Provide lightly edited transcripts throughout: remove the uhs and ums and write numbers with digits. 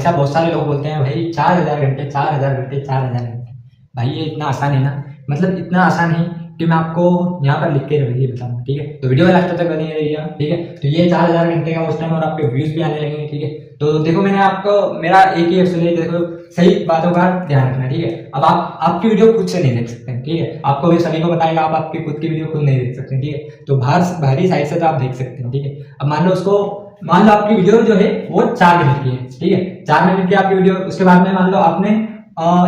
ऐसा बहुत सारे लोग बोलते हैं भाई 4000 घंटे 4000 घंटे 4000 घंटे। भाई ये इतना आसान है ना, मतलब इतना आसान है कि मैं आपको यहाँ पर लिख के रहिए बताऊंगा, ठीक है। तो वीडियो में लास्ट तक बनी रहिएगा, ठीक है। तो ये 4000 घंटे का उस टाइम और आपके व्यूज भी आने लगेंगे, ठीक है। तो देखो मैंने आपको मेरा एक ही एक्सप्लेन, देखो सही बातों का ध्यान रखना, ठीक है। अब आप आपकी वीडियो खुद से नहीं देख सकते हैं, ठीक है। आपको भी सभी को बताएगा, आप आपकी खुद की वीडियो खुद नहीं देख सकते, ठीक है। तो बाहरी साइड से तो आप देख सकते हैं, ठीक है। अब मान लो आपकी वीडियो जो है वो 4 मिनट की है, ठीक है। 4 मिनट की आपकी वीडियो, उसके बाद में मान लो आपने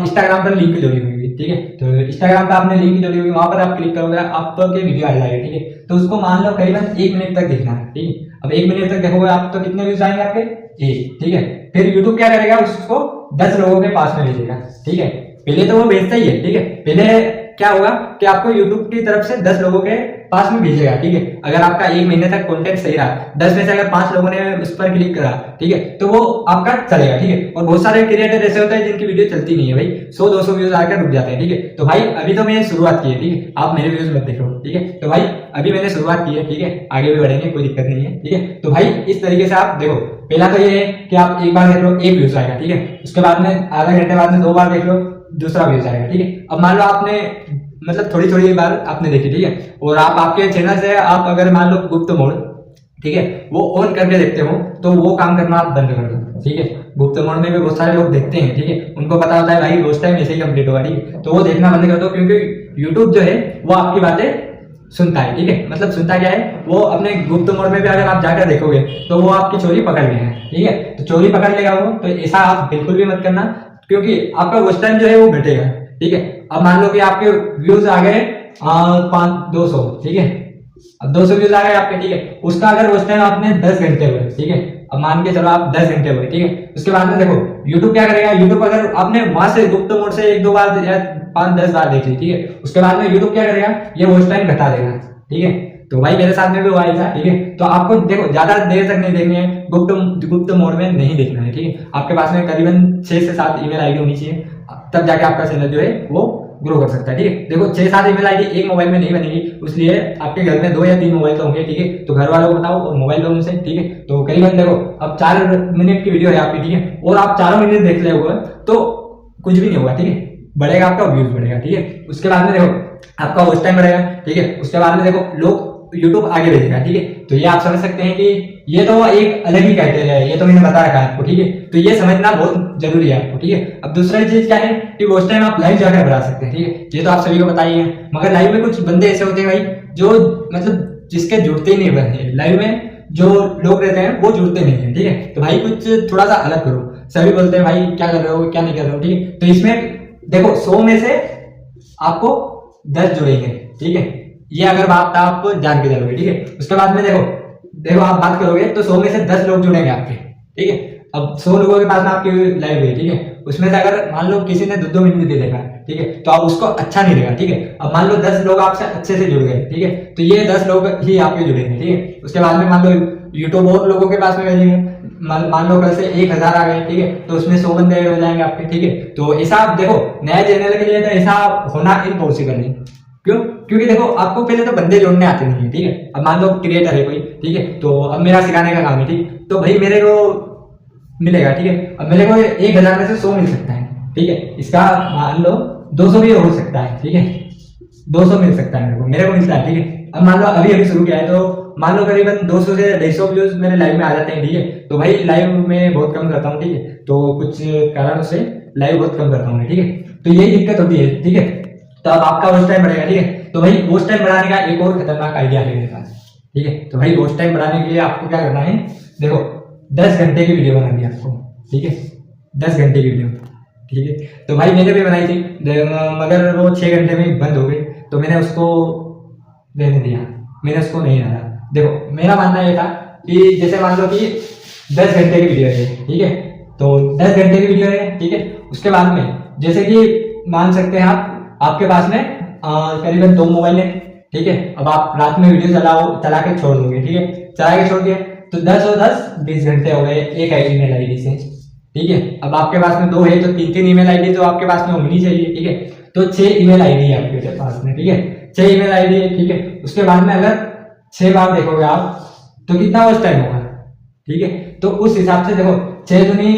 इंस्टाग्राम पर लिंक जोड़ी हुई है, ठीक है। तो इंस्टाग्राम पे आपने लिंक जोड़ी हुई, वहां पर आप क्लिक करोगे आपके वीडियो आ जाएगा, ठीक है। तो उसको मान लो करीबन 1 मिनट तक देखना है, ठीक है। अब 1 मिनट तक देखोगे आप तो कितने व्यूज आएंगे आपके? 1, ठीक है। फिर यूट्यूब क्या करेगा, उसको 10 लोगों के पास में भेजेगा, ठीक है। पहले तो वो भेजता ही है, ठीक है। पहले क्या होगा कि आपको यूट्यूब की तरफ से 10 लोगों के पास में भेजेगा, ठीक है। अगर आपका 1 महीने तक कंटेंट सही रहा, 10 में से अगर 5 लोगों ने उस पर क्लिक करा, ठीक है, तो वो आपका चलेगा, ठीक है। और बहुत सारे क्रिएटर ऐसे होते हैं जिनकी वीडियो चलती नहीं है भाई, 100-200 व्यूज आकर रुक जाते हैं, ठीक है। तो भाई अभी तो मैंने शुरुआत की है, ठीक है। आप मेरे व्यूज मत देखो, ठीक है। तो भाई अभी मैंने शुरुआत की है, ठीक है। आगे भी बढ़ेंगे, कोई दिक्कत नहीं है, ठीक है। तो भाई इस तरीके से आप देखो, पहला तो ये है कि आप एक बार देख लो 1 व्यूज आएगा, ठीक है। उसके बाद में आधा घंटे बाद में 2 बार देख लो, दूसरा व्यूज आएगा, ठीक है। अब मान लो आपने मतलब थोड़ी थोड़ी बार आपने देखी, ठीक है। और आप आपके चैनल से आप अगर मान लो गुप्त मोड, ठीक है, वो ऑन करके देखते हो तो वो काम करना आप बंद कर दो, ठीक है। गुप्त मोड में भी बहुत सारे लोग देखते हैं, ठीक है। उनको पता होता है भाई रोज टाइम ऐसे ही कंप्लीट होगा, ठीक है। तो वो देखना बंद कर दो, क्योंकि यूट्यूब जो है वो आपकी बातें सुनता है, ठीक है। मतलब सुनता क्या है, वो अपने गुप्त मोड में भी अगर आप जाकर देखोगे तो वो आपकी चोरी पकड़ लेगा, ठीक है। तो चोरी पकड़ लेगा वो, तो ऐसा आप बिल्कुल भी मत करना, क्योंकि आपका उस टाइम जो है वो घटेगा, ठीक है। अब मान लो कि आपके व्यूज आ गए 200, ठीक है। अब 200 व्यूज आ गए आपके, ठीक है। उसका अगर उस टाइम आपने 10 घंटे हुए, ठीक है। अब मान के चलो आप 10 घंटे हुए, ठीक है। उसके बाद में देखो यूट्यूब क्या करेगा, यूट्यूब अगर आपने वहां से गुप्त मोड से 1-2 बार या 5-10 बार देख ली, ठीक है। उसके बाद में यूट्यूब क्या करेगा, ये वॉच टाइम घटा देगा, ठीक है। तो भाई मेरे साथ में भी हुआ था, ठीक है। तो आपको देखो ज्यादा देर तक नहीं देखनी है, गुप्त मोड में नहीं देखना है, ठीक है। आपके पास में करीबन 6 से 7 ईमेल आईडी होनी चाहिए, तब जाके आपका चैनल जो है वो ग्रो कर सकता है, ठीक है। देखो 6-7 ईमेल आईडी एक मोबाइल में नहीं बनेगी, इसलिए आपके घर में 2 या 3 मोबाइल तो होंगे, ठीक है। तो घर वालों को बताओ और मोबाइल लोगों से, ठीक है। तो करीबन देखो अब 4 मिनट की वीडियो है आपकी, ठीक है। और आप 4 मिनट देख ले होगा तो कुछ भी नहीं होगा, ठीक है। बढ़ेगा आपका व्यूज बढ़ेगा, ठीक है। उसके बाद में देखो आपका वॉच टाइम बढ़ेगा, ठीक है। उसके बाद में देखो लोग यूट्यूब आगे भेजेगा, ठीक है। तो ये आप समझ सकते हैं कि ये तो एक अलग ही क्राइटेरिया है, ये तो मैंने बता रखा है आपको, ठीक है। तो ये समझना बहुत जरूरी है आपको, ठीक है। अब दूसरी चीज क्या है कि वॉच टाइम आप लाइव जाकर बढ़ा सकते हैं, ठीक है। ये तो आप सभी को बताइए, मगर लाइव में कुछ बंदे ऐसे होते हैं भाई जो मतलब जिसके जुड़ते ही नहीं बने, लाइव में जो लोग रहते हैं वो जुड़ते नहीं है, ठीक है। तो भाई कुछ थोड़ा सा अलग करो। सभी बोलते हैं भाई क्या कर रहे हो क्या नहीं कर रहे हो, ठीक है। तो इसमें देखो 100 में से आपको 10 जुड़ेंगे, ठीक है। ये अगर बात आप जान के चलोगे, ठीक है। उसके बाद में देखो आप बात करोगे तो 100 में से 10 लोग जुड़ेंगे आपके, ठीक है। अब 100 लोगों के पास में आपकी लाइव है, ठीक है। उसमें से अगर मान लो किसी ने 2-2 मिनट दे देखा, ठीक है, तो आप उसको अच्छा नहीं लगा, ठीक है। अब मान लो 10 लोग आपसे अच्छे से जुड़ गए, ठीक है। तो ये 10 लोग ही आपके जुड़ेंगे, ठीक है। उसके बाद में मान लो यूट्यूब और लोगों के पास में भेजेंगे, मान लो कल से 1000 आ गए, ठीक है। तो उसमें 100 बंदे हो जाएंगे आपके, ठीक है। तो ऐसा आप देखो नया चैनल के लिए तो ऐसा होना इम्पॉसिबल है, क्यों? क्योंकि देखो आपको पहले तो बंदे जोड़ने आते नहीं है, ठीक है। अब मान लो क्रिएटर है कोई, ठीक है। तो अब मेरा सिखाने का काम है, ठीक। तो भाई मेरे को मिलेगा, ठीक है। अब मेरे को 1000 में से 100 मिल सकता है, ठीक है। इसका मान लो 200 भी हो सकता है, ठीक है। 200 मिल सकता है मेरे को मिलता है, ठीक है। अब मान लो अभी शुरू किया है तो मान लो करीबन 200 से 250 व्यूज मेरे लाइव में आ जाते हैं, ठीक है। तो भाई लाइव में बहुत कम करता हूँ, ठीक है। तो कुछ कारणों से लाइव बहुत कम करता हूँ, ठीक है। तो यही दिक्कत होती है, ठीक है। तो अब आपका वॉच टाइम बढ़ेगा, ठीक है। तो भाई वॉच टाइम बढ़ाने का एक और खतरनाक आइडिया है मेरे पास, ठीक है। तो भाई वॉच टाइम बढ़ाने के लिए आपको क्या करना है, देखो 10 घंटे की वीडियो बनानी है आपको, ठीक है। 10 घंटे की वीडियो, ठीक है। तो भाई मैंने भी बनाई थी, मगर वो 6 घंटे में बंद हो गई, तो मैंने उसको रहने दिया, मैंने उसको नहीं डाला। देखो मेरा मानना ये था कि जैसे मान लो कि 10 घंटे की वीडियो है, ठीक है। तो 10 घंटे की वीडियो है, ठीक है। उसके बाद में जैसे कि मान सकते हैं आप आपके पास में करीबन 2 मोबाइल है, ठीक है। अब आप रात में वीडियो चला के छोड़ दोगे, ठीक है। चला के छोड़ दिए तो 10 और 10 20 घंटे हो गए एक ईमेल आईडी से, ठीक है। अब आपके पास में 2 है तो 3-3 ईमेल आईडी तो आपके पास में होनी चाहिए, ठीक है। तो 6 ईमेल आईडी है आपके पास में, ठीक है। 6 ईमेल आईडी है, ठीक है। उसके बाद में अगर 6 बार देखोगे आप तो कितना वॉच टाइम होगा, ठीक है। तो उस हिसाब से देखो 6 दूनी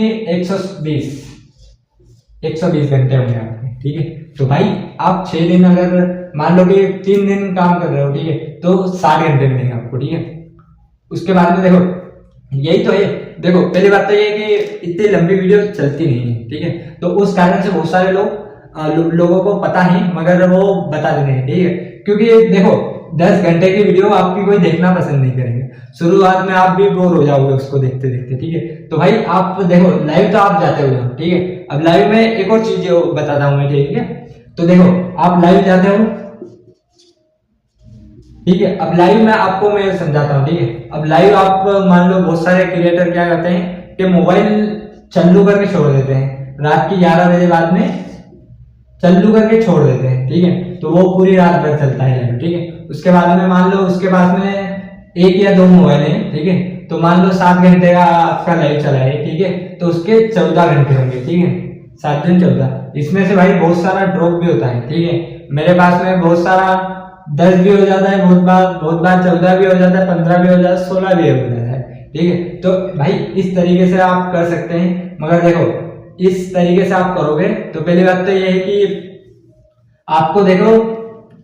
120 घंटे होंगे आपके, ठीक है। तो भाई आप 6 दिन अगर मान लो कि 3 दिन काम कर रहे हो, ठीक है, तो 60 घंटे मिलेंगे आपको, ठीक है। उसके बाद में देखो यही तो है, देखो पहली बात तो ये कि इतनी लंबी वीडियो चलती नहीं है, ठीक है। तो उस कारण से बहुत सारे लोगों को पता है मगर वो बता देते हैं, ठीक है। क्योंकि देखो 10 घंटे की वीडियो आपकी कोई देखना पसंद नहीं करेंगे, शुरुआत में आप भी बोर हो जाओगे उसको देखते देखते, ठीक है। तो भाई आप देखो लाइव तो आप जाते हो, ठीक है। अब लाइव में एक और चीज बताता हूँ मैं, ठीक है। तो देखो आप लाइव जाते हो, ठीक है। अब लाइव में आपको मैं समझाता हूँ, ठीक है। अब लाइव आप मान लो बहुत सारे क्रिएटर क्या करते हैं कि मोबाइल चालू करके छोड़ देते हैं, रात की 11 बजे बाद में चालू करके छोड़ देते हैं, ठीक है। तो वो पूरी रात भर चलता है लाइव, ठीक है। उसके बाद में मान लो उसके पास में 1 या 2 मोबाइल है, ठीक है। तो मान लो 7 घंटे का आपका लाइव चला है, ठीक है। तो उसके 14 घंटे होंगे, ठीक है। 7 दिन 14, इसमें से भाई बहुत सारा ड्रॉप भी होता है, ठीक है। मेरे पास में बहुत सारा 10 भी हो जाता है, बहुत बार 14 भी हो जाता है, 15 भी हो जाता है, 16 भी हो जाता है, ठीक है। तो भाई इस तरीके से आप कर सकते हैं, मगर देखो इस तरीके से आप करोगे तो पहली बात तो ये है कि आपको देखो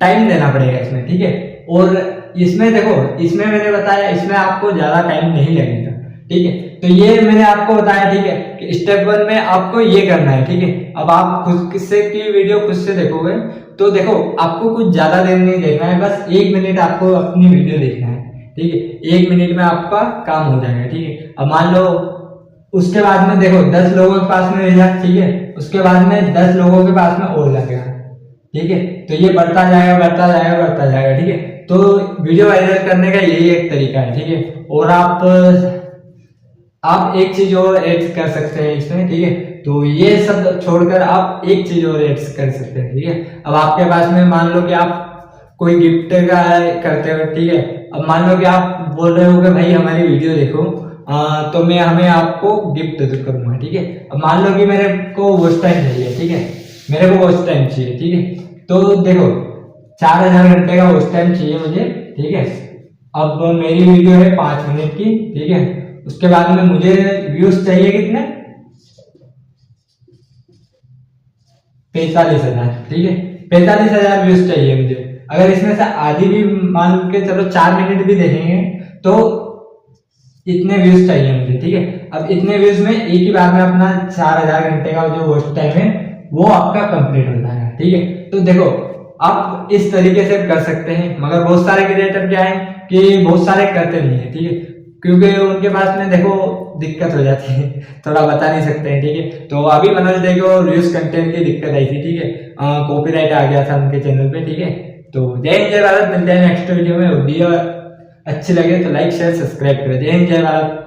टाइम देना पड़ेगा इसमें, ठीक है। और इसमें देखो, इसमें मैंने बताया इसमें आपको ज्यादा टाइम नहीं लगेगा, ठीक है। तो ये मैंने आपको बताया, ठीक है, कि स्टेप 1 में आपको ये करना है, ठीक है। अब आप खुद से की वीडियो खुद से देखोगे तो देखो आपको कुछ ज्यादा देर नहीं देखना है, बस 1 मिनट आपको अपनी वीडियो देखना है, ठीक है। 1 मिनट में आपका काम हो जाएगा, ठीक है। अब मान लो उसके बाद में देखो 10 लोगों के पास में भेजा, ठीक है। उसके बाद में 10 लोगों के पास में और लगेगा, ठीक है। तो ये बढ़ता जाएगा बढ़ता जाएगा बढ़ता जाएगा, ठीक है। तो वीडियो वायरल करने का यही एक तरीका है, ठीक है। और आप एक चीज और ऐड कर सकते हैं इसमें, ठीक है। तो ये सब छोड़कर आप एक चीज और ऐड कर सकते हैं, ठीक है। अब आपके पास में मान लो कि आप कोई गिफ्ट का करते हो, ठीक है। अब मान लो कि आप बोल रहे हो कि भाई हमारी वीडियो देखो, तो मैं हमें आपको गिफ्ट करूंगा, ठीक है। अब मान लो कि मेरे को वॉच टाइम चाहिए, ठीक है। मेरे को वॉच टाइम चाहिए, ठीक है। तो देखो 4000 घंटे का वॉच टाइम चाहिए मुझे, ठीक है। अब मेरी वीडियो है 5 मिनट की, ठीक है। उसके बाद में मुझे व्यूज चाहिए कितने, 45,000, ठीक है। 45,000 व्यूज चाहिए मुझे। अगर इसमें से आधी भी मान के चलो 4 मिनट भी देखेंगे तो इतने व्यूज चाहिए मुझे, ठीक है। अब इतने व्यूज में एक ही बार में अपना 4000 घंटे का जो वॉच टाइम है वो आपका कंप्लीट होता है, ठीक है। तो देखो आप इस तरीके से कर सकते हैं, मगर बहुत सारे क्रिएटर क्या है कि बहुत सारे करते नहीं है, ठीक है। क्योंकि उनके पास में देखो दिक्कत हो जाती है, थोड़ा बता नहीं सकते हैं, ठीक है। तो अभी मनोज देखो व्यूज कंटेंट की दिक्कत आई थी, ठीक है। कॉपीराइट आ गया था उनके चैनल पे, ठीक है। तो जय हिंद जय भारत, मिलते हैं नेक्स्ट वीडियो में। वीडियो अच्छी लगे तो लाइक शेयर सब्सक्राइब करें। जय हिंद जय भारत।